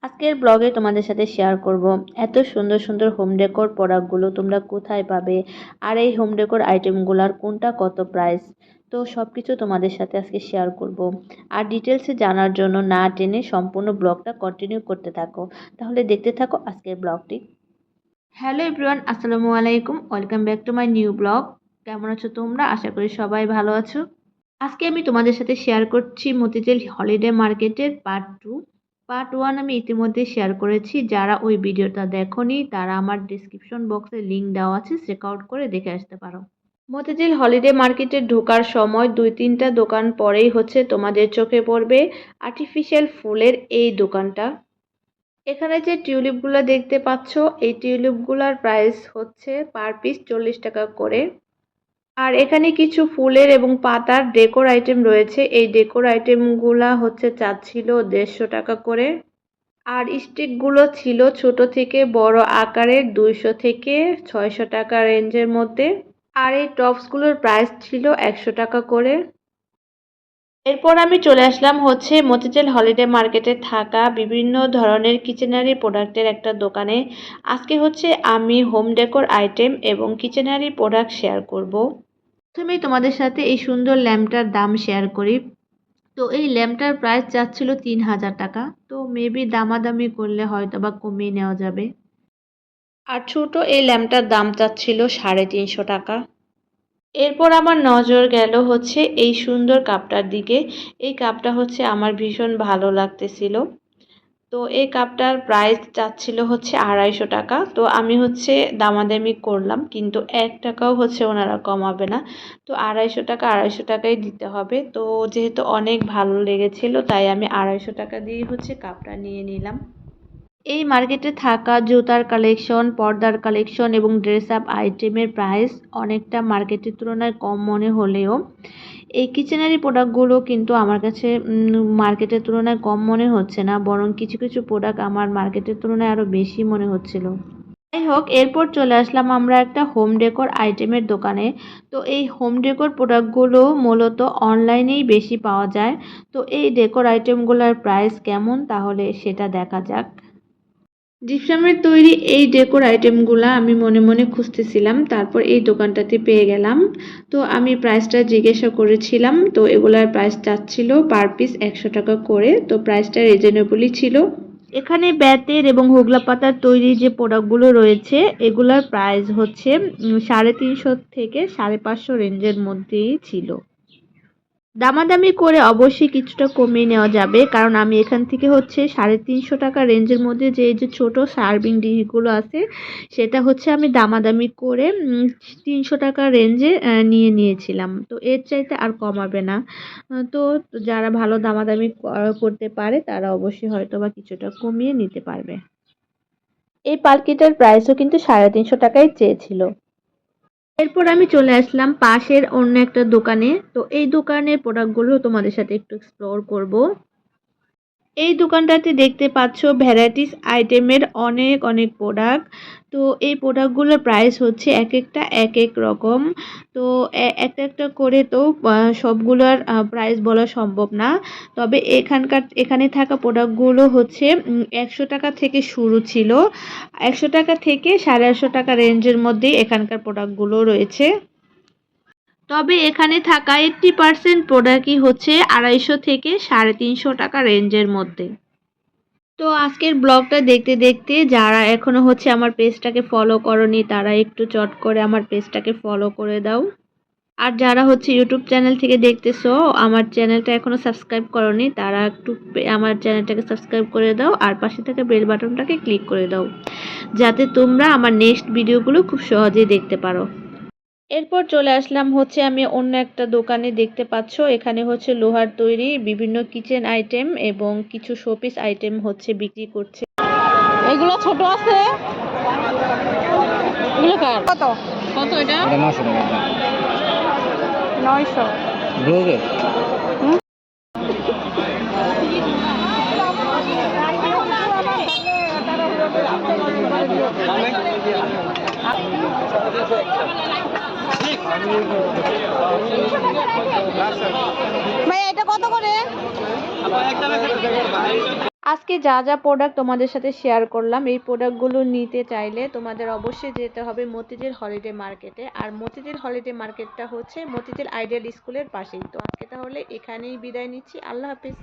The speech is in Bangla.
আজকের ব্লগে তোমাদের সাথে শেয়ার করব এত সুন্দর সুন্দর হোম ডেকোর প্রোডাক্টগুলো তোমরা কোথায় পাবে, আর এই হোম ডেকোর আইটেমগুলোর কোনটা কত প্রাইস। তো সব কিছু তোমাদের সাথে আজকে শেয়ার করব। আর ডিটেলসে জানার জন্য না টেনে সম্পূর্ণ ব্লগটা কন্টিনিউ করতে থাকো, তাহলে দেখতে থাকো আজকের ব্লগটি। হ্যালো এভরিওয়ান, আসসালামু আলাইকুম, welcome back to my new blog. কেমন আছো তোমরা? আশা করি সবাই ভালো আছো। আজকে আমি তোমাদের সাথে শেয়ার করছি মতিঝিল হলিডে মার্কেটের পার্ট 1 আমি ইতিমধ্যে শেয়ার করেছি। যারা ওই ভিডিওটা দেখোনি তারা আমার ডিসক্রিপশন বক্সে লিংক দেওয়া আছে, চেক আউট করে দেখে আসতে পারো। মতিঝিল হলিডে মার্কেটে ঢোকার সময় 2-3টা দোকান পরেই হচ্ছে তোমাদের চোখে পড়বে আর্টিফিশিয়াল ফুলের এই দোকানটা। এখানে যে টিউলিপগুলো দেখতে পাচ্ছ, এই টিউলিপগুলোর প্রাইস হচ্ছে পার পিস 40 টাকা করে। আর এখানে কিছু ফুলের এবং পাতার ডেকোর আইটেম রয়েছে। এই ডেকোর আইটেমগুলা হচ্ছে চাচ্ছিল 150 টাকা করে। আর স্টিকগুলো ছিল ছোট থেকে বড় আকারের 200 থেকে 600 টাকা রেঞ্জের মধ্যে। আর এই টপসগুলোর প্রাইস ছিল 100 টাকা করে। এরপর আমি চলে আসলাম হচ্ছে মতিঝিল হলিডে মার্কেটে থাকা বিভিন্ন ধরনের কিচেনারি প্রোডাক্টের একটা দোকানে। আজকে হচ্ছে আমি হোম ডেকোর আইটেম এবং কিচেনারি প্রোডাক্ট শেয়ার করব। প্রথমেই তোমাদের সাথে এই সুন্দর ল্যাম্পটার দাম শেয়ার করি। তো এই ল্যাম্পটার প্রাইস যাচ্ছিল 3000 টাকা। তো মেবি দামাদামি করলে হয়তো বা কমিয়ে নেওয়া যাবে। আর ছোট এই ল্যাম্পটার দাম চাচ্ছিল 350 টাকা। এরপর আমার নজর গেল হচ্ছে এই সুন্দর কাপটার দিকে। এই কাপটা হচ্ছে আমার ভীষণ ভালো লাগতেছিল। তো এই কাপটার প্রাইস চাচ্ছিল হচ্ছে 250 টাকা। তো আমি হচ্ছে দামাদামি করলাম, কিন্তু 1 টাকাও হচ্ছে ওনারা কমাবে না। তো 250 টাকাই দিতে হবে। তো যেহেতু অনেক ভালো লেগেছিল তাই আমি 250 টাকা দিয়ে হচ্ছে কাপটা নিয়ে নিলাম। এই মার্কেটে থাকা জুতার কালেকশন, পর্দার কালেকশন এবং ড্রেস আপ আইটেমের প্রাইস অনেকটা মার্কেটের তুলনায় কম মনে হলেও এই কিচেনারি প্রোডাক্টগুলো কিন্তু আমার কাছে মার্কেটের তুলনায় কম মনে হচ্ছে না, বরং কিছু কিছু প্রোডাক্ট আমার মার্কেটের তুলনায় আরও বেশি মনে হচ্ছিল। যাই হোক, এরপর চলে আসলাম আমরা একটা হোম ডেকোর আইটেমের দোকানে। তো এই হোম ডেকোর প্রোডাক্টগুলো মূলত অনলাইনেই বেশি পাওয়া যায়। তো এই ডেকোর আইটেমগুলোর প্রাইস কেমন তাহলে সেটা দেখা যাক। জিপসামের তৈরি এই ডেকোর আইটেমগুলা আমি মনে মনে খুঁজতেছিলাম, তারপর এই দোকানটাতে পেয়ে গেলাম। তো আমি প্রাইসটা জিজ্ঞাসা করেছিলাম। তো এগুলার প্রাইস চাচ্ছিল পার পিস 100 টাকা করে। তো প্রাইসটা রিজনেবলই ছিল। এখানে বেতের এবং হোগলা পাতার তৈরি যে প্রোডাক্টগুলো রয়েছে এগুলার প্রাইস হচ্ছে 350 থেকে 550 রেঞ্জের মধ্যেই ছিল। দামাদামি করে অবশ্যই কিছুটা কমিয়ে নেওয়া যাবে, কারণ আমি এখান থেকে হচ্ছে 350 টাকা রেঞ্জের মধ্যে যে এই যে ছোট সার্ভিং ডিশগুলো আছে সেটা হচ্ছে আমি দামাদামি করে 300 টাকা রেঞ্জে নিয়ে নিয়েছিলাম। তো এর চাইতে আর কমাবে না। তো যারা ভালো দামাদামি করতে পারে তারা অবশ্যই হয়তো বা কিছুটা কমিয়ে নিতে পারবে। এই পালকিটার প্রাইসও কিন্তু 350 টাকাই চেয়েছিল। এরপর আমি চলে আসলাম পাশের অন্য একটা দোকানে। তো এই দোকানের প্রোডাক্টগুলো তোমাদের সাথে একটু এক্সপ্লোর করব। এই দোকানটাতে দেখতে পাচ্ছ ভ্যারাইটিস আইটেমের অনেক অনেক প্রোডাক্ট। তো এই প্রোডাক্টগুলোর প্রাইস হচ্ছে এক একটা এক এক রকম। তো একটা একটা করে তো সবগুলোর প্রাইস বলা সম্ভব না। তবে এখানে থাকা প্রোডাক্টগুলো হচ্ছে 100 টাকা থেকে শুরু ছিল। 100 টাকা থেকে 850 টাকা রেঞ্জের মধ্যেই এখানকার প্রোডাক্টগুলো রয়েছে। তবে এখানে থাকা 80% প্রোডাক্টই হচ্ছে 250 থেকে 350 টাকা রেঞ্জের মধ্যে। তো আজকের ব্লগটা দেখতে দেখতে যারা এখনো হচ্ছে আমার পেজটাকে ফলো করনি তারা একটু চট করে আমার পেজটাকে ফলো করে দাও। আর যারা হচ্ছে ইউটিউব চ্যানেল থেকে দেখতেছো আমার চ্যানেলটা এখনো সাবস্ক্রাইব করনি তারা একটু আমার চ্যানেলটাকে সাবস্ক্রাইব করে দাও, আর পাশে থাকা বেল বাটনটাকে ক্লিক করে দাও যাতে তোমরা আমার নেক্সট ভিডিওগুলো খুব সহজেই দেখতে পারো। এরপর চলে আসলাম হচ্ছে আমি অন্য একটা দোকানে। দেখতে পাচ্ছ এখানে হচ্ছে লোহার তৈরি বিভিন্ন কিচেন আইটেম এবং কিছু শোপিস আইটেম হচ্ছে বিক্রি করছে। এগুলো ছোট আছে, এগুলো কার কত কত এটা? এটা 900 টাকা। 900 ব্লুগে ভাই এটা কত করে? আজকে যা যা প্রোডাক্ট তোমাদের সাথে শেয়ার করলাম, এই প্রোডাক্টগুলো নিতে চাইলে তোমাদের অবশ্যই যেতে হবে মতিঝিল হলিডে মার্কেটে। আর মতিঝিল হলিডে মার্কেটটা হচ্ছে মতিঝিল আইডিয়াল স্কুলের পাশেই। তো আজকে তাহলে এখানেই বিদায় নিচ্ছি। আল্লাহ হাফিজ।